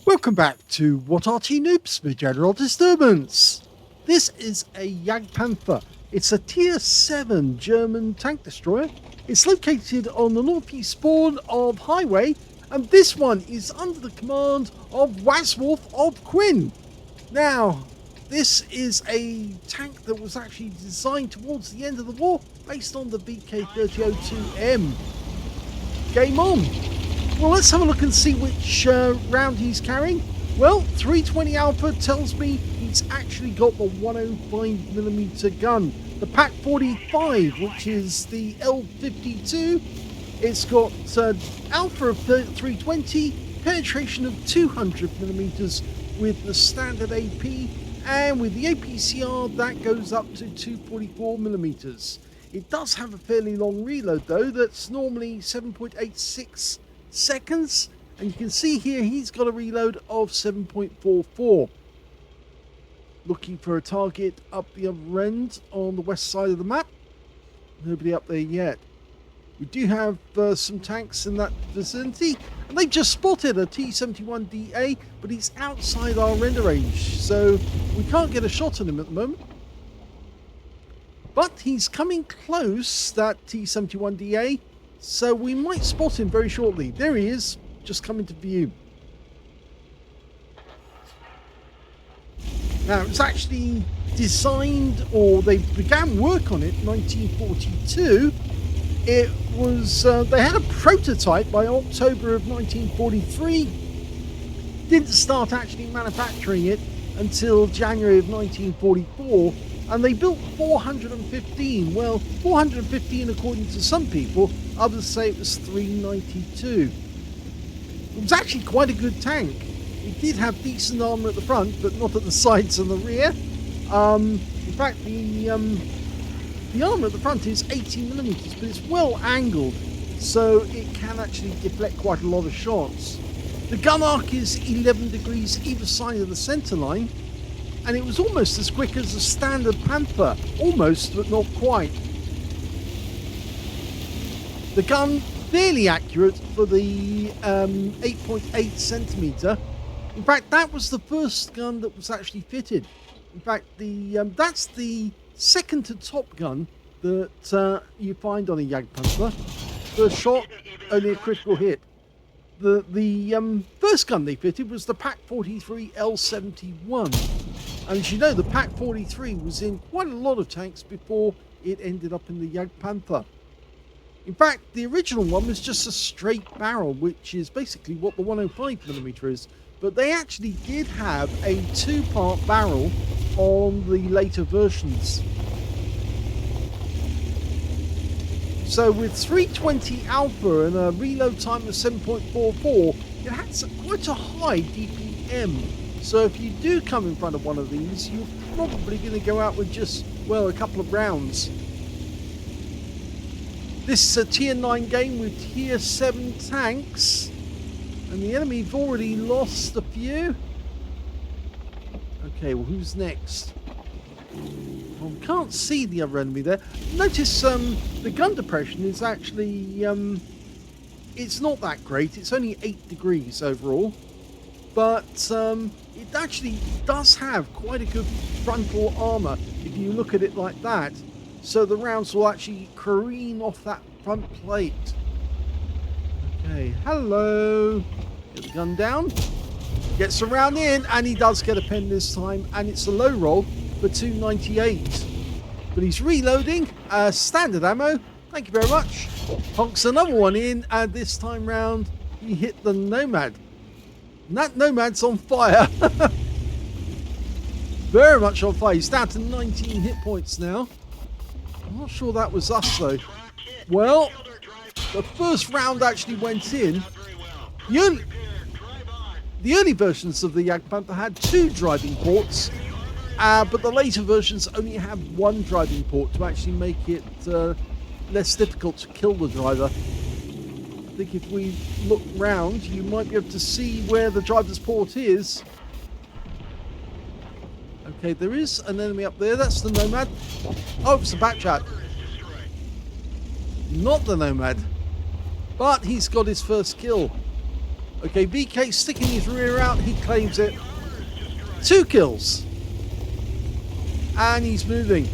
Welcome back to What Arty Noobs for General Disturbance. This is a Jagdpanther. It's a Tier 7 German tank destroyer. It's located on the northeast spawn of Highway, and this one is under the command of Wazwulf of Quinn. Now, this is a tank that was actually designed towards the end of the war based on the VK3002M. Game on! Well, let's have a look and see which round he's carrying. Well, 320 Alpha tells me he's actually got the 105mm gun. The Pak 45, which is the L52, it's got Alpha of 320, penetration of 200mm with the standard AP, and with the APCR that goes up to 244mm. It does have a fairly long reload though, that's normally 7.86 seconds, and you can see here he's got a reload of 7.44. Looking for a target up the other end on the west side of the map. Nobody up there yet. We do have some tanks in that vicinity, and they've just spotted a T-71DA, but he's outside our render range, so we can't get a shot on him at the moment. But he's coming close, that T-71DA, so we might spot him very shortly. There he is, just coming to view. Now, it was actually designed, or they began work on it in 1942. It was, they had a prototype by October of 1943. Didn't start actually manufacturing it until January of 1944. And they built 415. Well, 415 according to some people. Others say it was 392. It was actually quite a good tank. It did have decent armour at the front, but not at the sides and the rear. In fact, the armour at the front is 80mm, but it's well angled, so it can actually deflect quite a lot of shots. The gun arc is 11 degrees either side of the centre line, and it was almost as quick as a standard Panther. Almost, but not quite. The gun, fairly accurate for the 8.8 centimetre. In fact, that was the first gun that was actually fitted. In fact, that's the second to top gun that you find on a Jagdpanther. First shot, only a critical hit. The first gun they fitted was the Pak 43 L71. And as you know, the Pak 43 was in quite a lot of tanks before it ended up in the Jagdpanther. In fact, the original one was just a straight barrel, which is basically what the 105mm is. But they actually did have a two-part barrel on the later versions. So with 320 Alpha and a reload time of 7.44, it had quite a high DPM. So if you do come in front of one of these, you're probably going to go out with just, well, a couple of rounds. This is a Tier 9 game with Tier 7 tanks. And the enemy have already lost a few. Okay, well, who's next? Well, we can't see the other enemy there. Notice the gun depression is actually, it's not that great. It's only 8 degrees overall. But it actually does have quite a good frontal armour if you look at it like that. So the rounds will actually careen off that front plate. Okay, hello. Get the gun down. Gets around in, and he does get a pen this time, and it's a low roll for 298. But he's reloading. Standard ammo. Thank you very much. Honks another one in, and this time round he hit the Nomad. And that Nomad's on fire. Very much on fire. He's down to 19 hit points now. I'm not sure that was us though. Well, the first round actually went in. The early versions of the Jagdpanther had 2 driving ports, but the later versions only have 1 driving port to actually make it less difficult to kill the driver. I think if we look round, you might be able to see where the driver's port is. Okay, there is an enemy up there. That's the Nomad. Oh, it's the Backchat. Not the Nomad. But he's got his first kill. Okay, VK sticking his rear out. He claims it. 2 kills. And he's moving.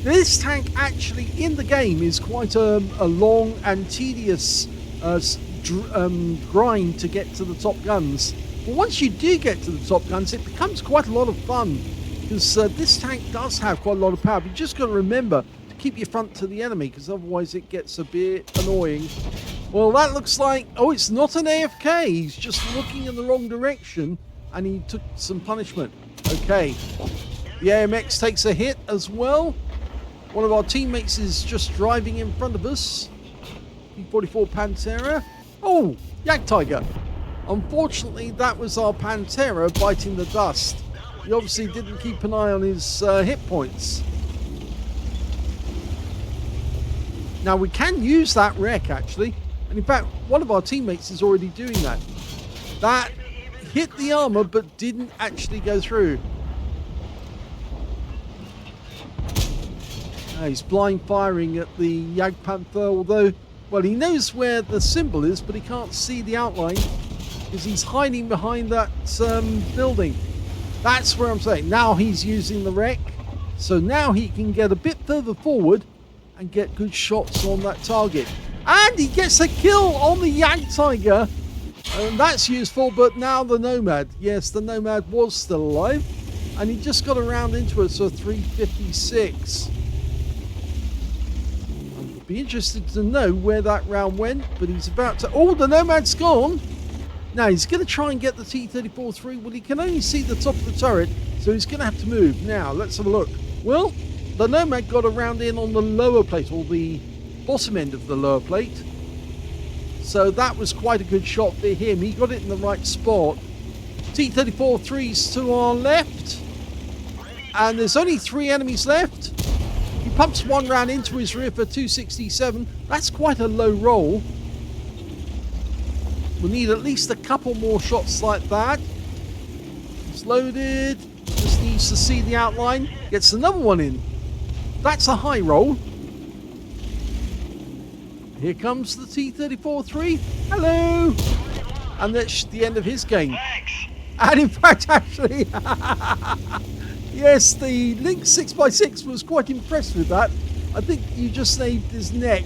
This tank actually in the game is quite a long and tedious grind to get to the top guns. But once you do get to the top guns, it becomes quite a lot of fun. Because this tank does have quite a lot of power. But you just got to remember to keep your front to the enemy, because otherwise it gets a bit annoying. Well, that looks like... Oh, it's not an AFK. He's just looking in the wrong direction. And he took some punishment. Okay. The AMX takes a hit as well. One of our teammates is just driving in front of us. P44 Pantera. Oh, Jagdtiger. Unfortunately, that was our Pantera biting the dust. He obviously didn't keep an eye on his hit points. Now, we can use that wreck, actually. And in fact, one of our teammates is already doing that. That hit the armor, but didn't actually go through. He's blind firing at the Jagdpanther, although, well, he knows where the symbol is, but he can't see the outline because he's hiding behind that building. That's where I'm saying. Now he's using the wreck, so now he can get a bit further forward and get good shots on that target. And he gets a kill on the Jagdtiger, and that's useful, but now the Nomad. Yes, the Nomad was still alive, and he just got around into it, so 356. Be interested to know where that round went, but he's about to... Oh, the Nomad's gone. Now he's going to try and get the T-34-3. Well, he can only see the top of the turret, so he's going to have to move. Now, let's have a look. Well, the Nomad got around in on the lower plate, or the bottom end of the lower plate. So that was quite a good shot for him. He got it in the right spot. T-34-3's to our left. And there's only 3 enemies left. He pumps 1 round into his rear for 267. That's quite a low roll. We'll need at least a couple more shots like that. It's loaded. Just needs to see the outline. Gets another one in. That's a high roll. Here comes the T-34-3. Hello. And that's the end of his game. And in fact, actually... Yes, the Lynx 6x6 was quite impressed with that. I think you just saved his neck.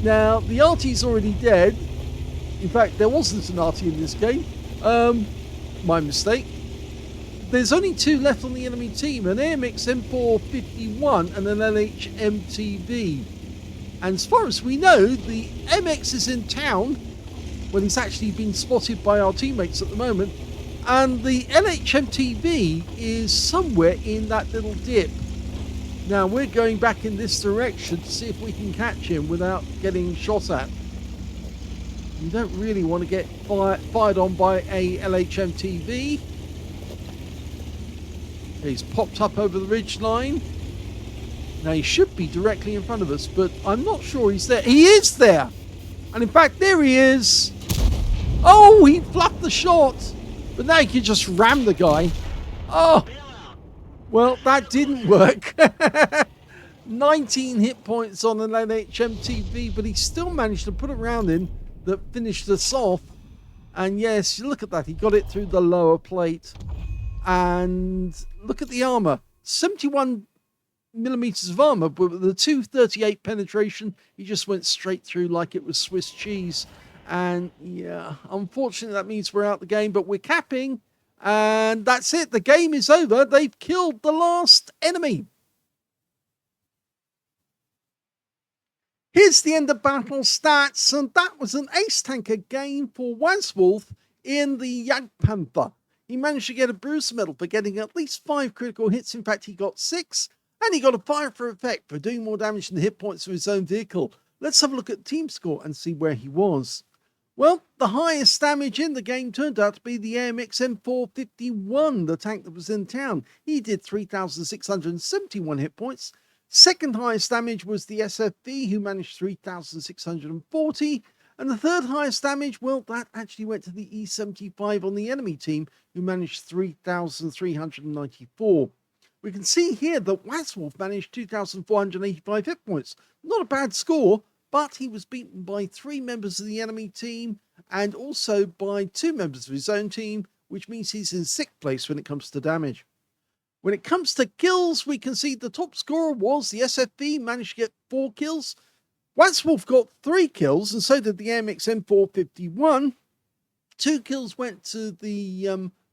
Now, the Arty's already dead. In fact, there wasn't an Arty in this game. My mistake. There's only 2 left on the enemy team, an AMX M451 and an LH MTV. And as far as we know, the MX is in town. Well, he's actually been spotted by our teammates at the moment. And the LHMTV is somewhere in that little dip. Now we're going back in this direction to see if we can catch him without getting shot at. You don't really want to get fired on by a LHMTV. He's popped up over the ridge line. Now he should be directly in front of us, but I'm not sure he's there. He is there! And in fact, there he is! Oh, he fluffed the shot! But now you can just ram the guy. Oh, well, that didn't work. 19 hit points on an LHMTV, but he still managed to put a round in that finished us off. And yes, look at that. He got it through the lower plate. And look at the armor. 71 millimeters of armor, but with the 238 penetration, he just went straight through like it was Swiss cheese. And yeah, unfortunately that means we're out the game, but we're capping, and that's it. The game is over. They've killed the last enemy. Here's the end of battle stats, and that was an ace tanker game for Wazwulf in the Jagdpanther. He managed to get a bruise medal for getting at least 5 critical hits. In fact, he got 6, and he got a fire for effect for doing more damage than the hit points of his own vehicle. Let's have a look at team score and see where he was. Well, the highest damage in the game turned out to be the AMX M451, the tank that was in town. He did 3,671 hit points. Second highest damage was the SFV, who managed 3,640. And the third highest damage, well, that actually went to the E75 on the enemy team, who managed 3,394. We can see here that Wazwulf managed 2,485 hit points. Not a bad score, but he was beaten by 3 members of the enemy team and also by 2 members of his own team, which means he's in 6th place when it comes to damage. When it comes to kills, we can see the top scorer was the SFV, managed to get 4 kills. Wazwulf got 3 kills, and so did the AMX M451. 2 kills went to the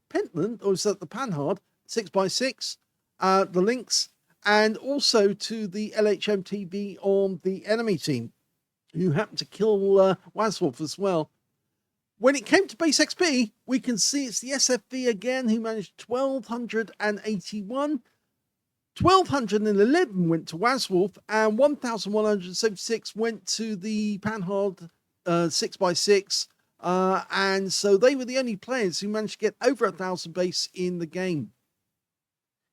Pentland, or is that the Panhard, 6x6, the Lynx, and also to the LHMTV on the enemy team, who happened to kill Wazwulf as well. When it came to base XP, we can see it's the SFV again, who managed 1,281. 1,211 went to Wazwulf, and 1,176 went to the Panhard 6x6. And so they were the only players who managed to get over 1,000 base in the game.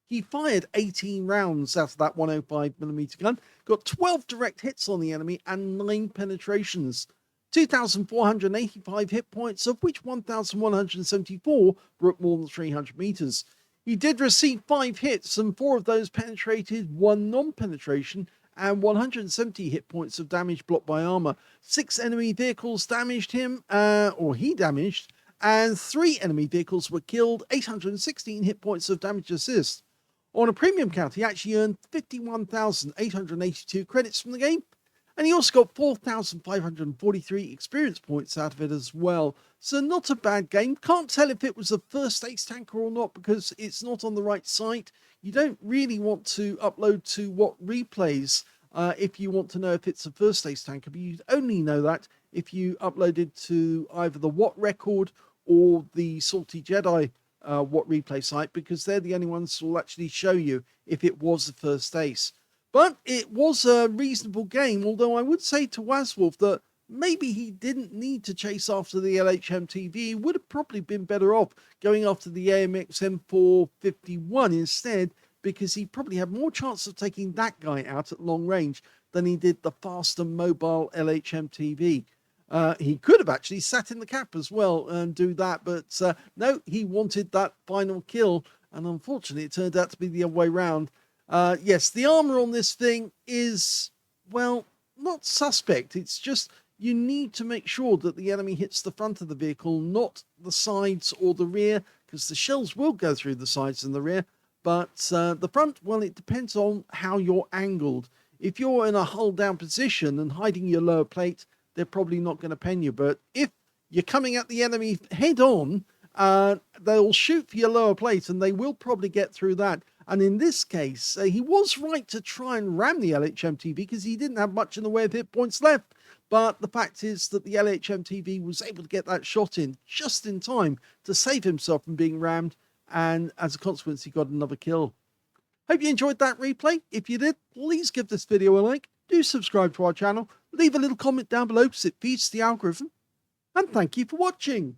He fired 18 rounds out of that 105mm gun, got 12 direct hits on the enemy and 9 penetrations. 2,485 hit points, of which 1,174 broke more than 300 meters. He did receive 5 hits, and 4 of those penetrated, 1 non-penetration, and 170 hit points of damage blocked by armor. 6 enemy vehicles damaged him, or he damaged, and 3 enemy vehicles were killed, 816 hit points of damage assist. On a premium count, he actually earned 51,882 credits from the game, and he also got 4,543 experience points out of it as well. So not a bad game. Can't tell if it was a first ace tanker or not because it's not on the right site. You don't really want to upload to what replays if you want to know if it's a first ace tanker, but you'd only know that if you uploaded to either the Watt Record or the Salty Jedi Watt replay site, because they're the only ones who will actually show you if it was a first ace. But it was a reasonable game, although I would say to Wazwulf that maybe he didn't need to chase after the LHMTV. He would have probably been better off going after the AMX M451 instead, because he probably had more chance of taking that guy out at long range than he did the faster mobile LHMTV. He could have actually sat in the cap as well and do that, but no, he wanted that final kill, and unfortunately it turned out to be the other way round. Yes, the armor on this thing is, well, not suspect. It's just you need to make sure that the enemy hits the front of the vehicle, not the sides or the rear, because the shells will go through the sides and the rear. But the front, well, it depends on how you're angled. If you're in a hull down position and hiding your lower plate, they're probably not going to pen you. But if you're coming at the enemy head on, they'll shoot for your lower plate and they will probably get through that. And in this case, he was right to try and ram the LHMTV because he didn't have much in the way of hit points left. But the fact is that the LHMTV was able to get that shot in just in time to save himself from being rammed. And as a consequence, he got another kill. Hope you enjoyed that replay. If you did, please give this video a like. Do subscribe to our channel. Leave a little comment down below because it feeds the algorithm. And thank you for watching.